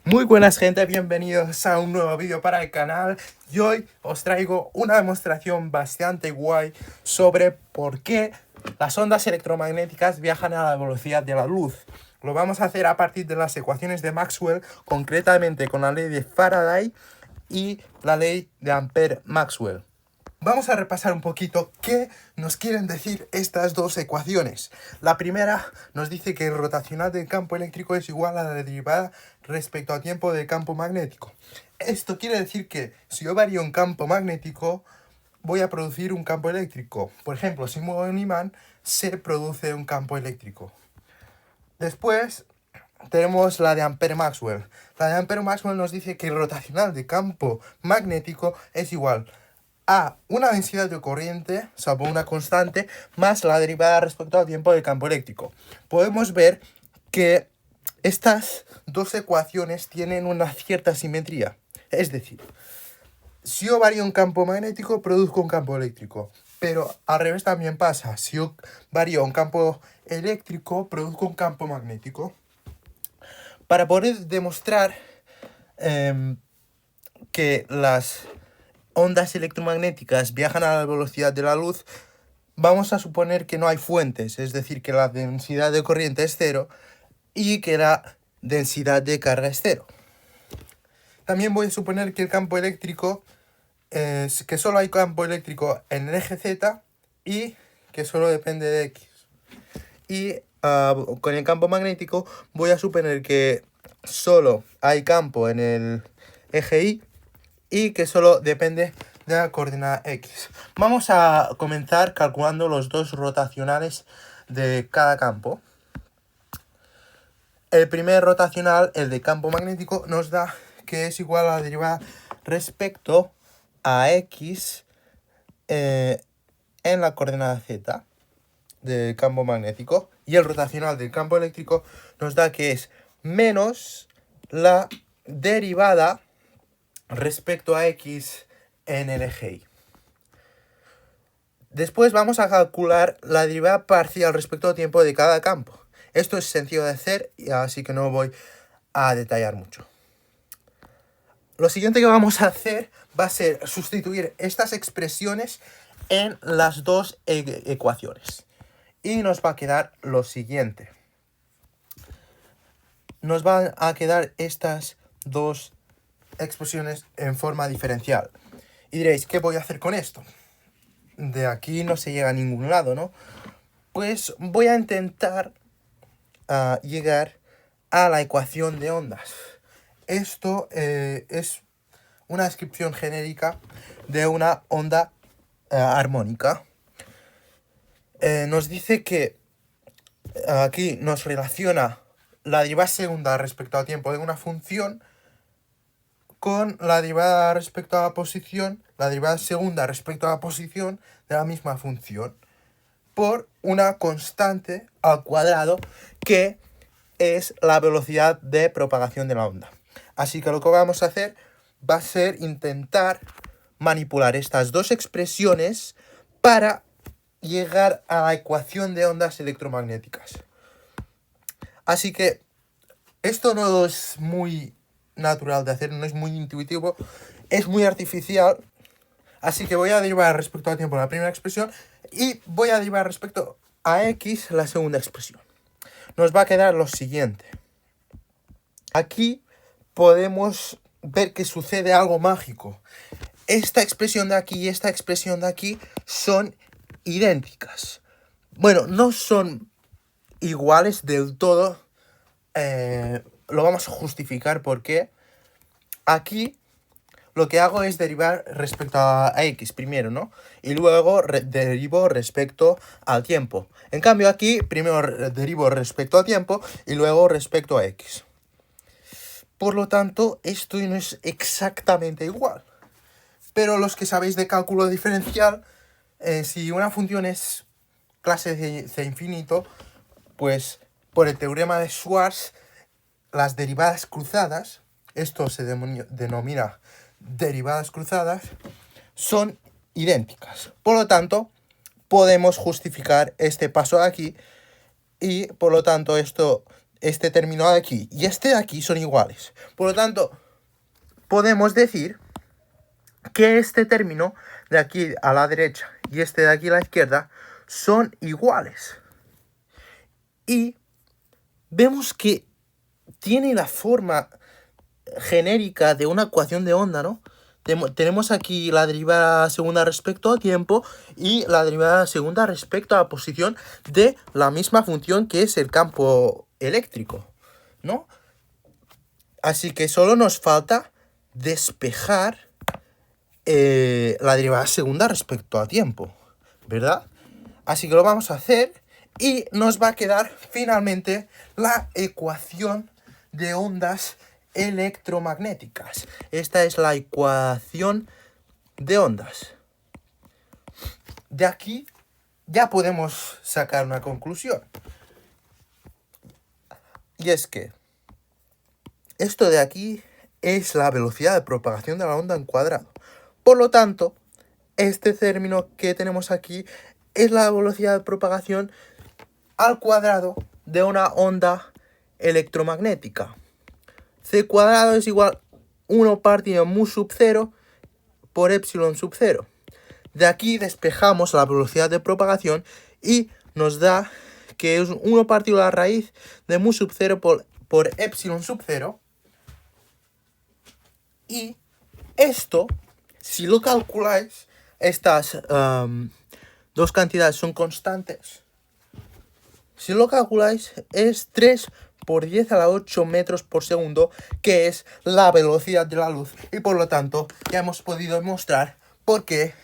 Muy buenas gente, bienvenidos a un nuevo vídeo para el canal y hoy os traigo una demostración bastante guay sobre por qué las ondas electromagnéticas viajan a la velocidad de la luz. Lo vamos a hacer a partir de las ecuaciones de Maxwell, concretamente con la ley de Faraday y la ley de Ampère-Maxwell. Vamos a repasar un poquito qué nos quieren decir estas dos ecuaciones. La primera nos dice que el rotacional del campo eléctrico es igual a la derivada respecto al tiempo del campo magnético. Esto quiere decir que si yo varío un campo magnético, voy a producir un campo eléctrico. Por ejemplo, si muevo un imán, se produce un campo eléctrico. Después tenemos la de Ampère-Maxwell. La de Ampère-Maxwell nos dice que el rotacional de campo magnético es igual a una densidad de corriente, salvo una constante, más la derivada respecto al tiempo del campo eléctrico. Podemos ver que estas dos ecuaciones tienen una cierta simetría. Es decir, si yo varío un campo magnético, produzco un campo eléctrico. Pero al revés también pasa. Si yo varío un campo eléctrico, produzco un campo magnético. Para poder demostrar que las ondas electromagnéticas viajan a la velocidad de la luz, vamos a suponer que no hay fuentes, es decir, que la densidad de corriente es cero y que la densidad de carga es cero. También voy a suponer que el campo eléctrico que solo hay campo eléctrico en el eje Z y que solo depende de X. Y con el campo magnético voy a suponer que solo hay campo en el eje Y que solo depende de la coordenada X. Vamos a comenzar calculando los dos rotacionales de cada campo. El primer rotacional, el de campo magnético, nos da que es igual a la derivada respecto a X en la coordenada Z del campo magnético. Y el rotacional del campo eléctrico nos da que es menos la derivada respecto a X en el eje Y. Después vamos a calcular la derivada parcial respecto al tiempo de cada campo. Esto es sencillo de hacer, así que no voy a detallar mucho. Lo siguiente que vamos a hacer va a ser sustituir estas expresiones en las dos ecuaciones. Y nos va a quedar lo siguiente. Nos van a quedar estas dos expresiones en forma diferencial. Y diréis, ¿qué voy a hacer con esto? De aquí no se llega a ningún lado, ¿no? Pues voy a intentar llegar a la ecuación de ondas. Esto es una descripción genérica de una onda armónica. Nos dice que aquí nos relaciona la derivada segunda respecto al tiempo de una función con la derivada respecto a la posición, la derivada segunda respecto a la posición de la misma función por una constante al cuadrado que es la velocidad de propagación de la onda. Así que lo que vamos a hacer va a ser intentar manipular estas dos expresiones para llegar a la ecuación de ondas electromagnéticas. Así que esto no es muy natural de hacer, no es muy intuitivo, es muy artificial. Así que voy a derivar respecto al tiempo la primera expresión y voy a derivar respecto a X la segunda expresión. Nos va a quedar lo siguiente. Aquí podemos ver que sucede algo mágico. Esta expresión de aquí y esta expresión de aquí son idénticas. Bueno, no son iguales del todo. Lo vamos a justificar porque aquí lo que hago es derivar respecto a X primero, ¿no? Y luego derivo respecto al tiempo. En cambio aquí primero derivo respecto al tiempo y luego respecto a X. Por lo tanto, esto no es exactamente igual. Pero los que sabéis de cálculo diferencial, si una función es clase de C infinito, pues por el teorema de Schwarz, las derivadas cruzadas, esto se denomina derivadas cruzadas, son idénticas. Por lo tanto, podemos justificar este paso aquí y por lo tanto esto este término de aquí y este de aquí son iguales. Por lo tanto, podemos decir que este término de aquí a la derecha y este de aquí a la izquierda son iguales. Y vemos que tiene la forma genérica de una ecuación de onda, ¿no? Tenemos aquí la derivada segunda respecto a tiempo y la derivada segunda respecto a la posición de la misma función que es el campo eléctrico, ¿no? Así que solo nos falta despejar la derivada segunda respecto a tiempo, ¿verdad? Así que lo vamos a hacer y nos va a quedar finalmente la ecuación de ondas electromagnéticas. Esta es la ecuación de ondas. De aquí ya podemos sacar una conclusión. Y es que esto de aquí es la velocidad de propagación de la onda en cuadrado. Por lo tanto, este término que tenemos aquí es la velocidad de propagación al cuadrado de una onda electromagnética. C cuadrado es igual 1 partido mu sub 0 por epsilon sub 0. De aquí despejamos la velocidad de propagación y nos da que es 1 partido a la raíz de mu sub 0 por epsilon sub 0. Y esto, si lo calculáis, estas dos cantidades son constantes. Si lo calculáis, es 3 por 10 a la 8 metros por segundo, que es la velocidad de la luz. Y por lo tanto, ya hemos podido demostrar por qué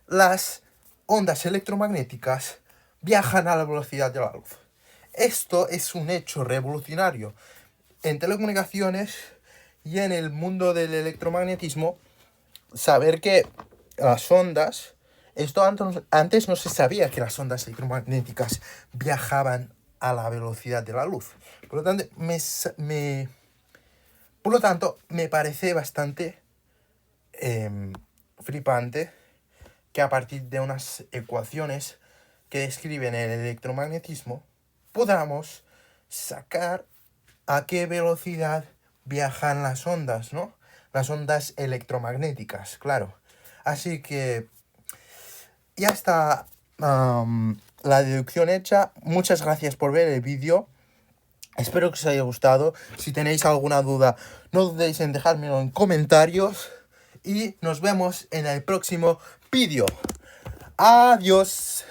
las ondas electromagnéticas viajan a la velocidad de la luz. Esto es un hecho revolucionario en telecomunicaciones y en el mundo del electromagnetismo. Saber que las ondas... Esto antes no se sabía que las ondas electromagnéticas viajaban a la velocidad de la luz. Por lo tanto, me parece bastante flipante que a partir de unas ecuaciones que describen el electromagnetismo podamos sacar a qué velocidad viajan las ondas, ¿no? Las ondas electromagnéticas, claro. Así que ya está la deducción hecha. Muchas gracias por ver el vídeo. Espero que os haya gustado. Si tenéis alguna duda, no dudéis en dejármelo en comentarios. Y nos vemos en el próximo vídeo. Adiós.